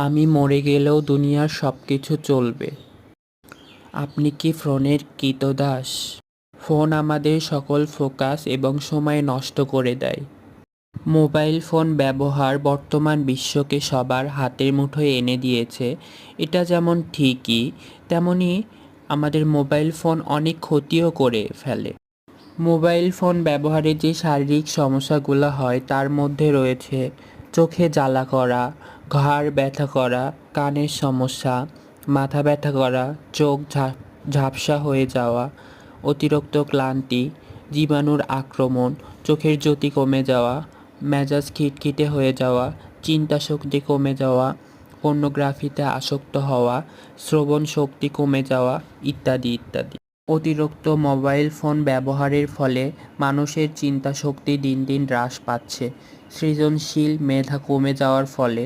আমি মরে গেলেও দুনিয়ার সবকিছু চলবে। আপনি কি ফোনের ক্রীতদাস? ফোন আমাদের সকল ফোকাস এবং সময় নষ্ট করে দেয়। মোবাইল ফোন ব্যবহার বর্তমান বিশ্বকে সবার হাতের মুঠোয় এনে দিয়েছে। এটা যেমন ঠিকই, তেমনি আমাদের মোবাইল ফোন অনেক ক্ষতিও করে ফেলে। মোবাইল ফোন ব্যবহারে যে শারীরিক সমস্যাগুলো হয় তার মধ্যে রয়েছে চোখে জ্বালা করা, ঘাড় ব্যথা করা, কানের সমস্যা, মাথা ব্যথা করা, চোখ ঝাপসা হয়ে যাওয়া, অতিরিক্ত ক্লান্তি, জীবাণুর আক্রমণ, চোখের জ্যোতি কমে যাওয়া, মেজাজ খিটখিটে হয়ে যাওয়া, চিন্তা শক্তি কমে যাওয়া, পর্নোগ্রাফিতে আসক্ত হওয়া, শ্রবণ শক্তি কমে যাওয়া ইত্যাদি ইত্যাদি। অতিরিক্ত মোবাইল ফোন ব্যবহারের ফলে মানুষের চিন্তা শক্তি দিন দিন হ্রাস পাচ্ছে। সৃজনশীল মেধা কমে যাওয়ার ফলে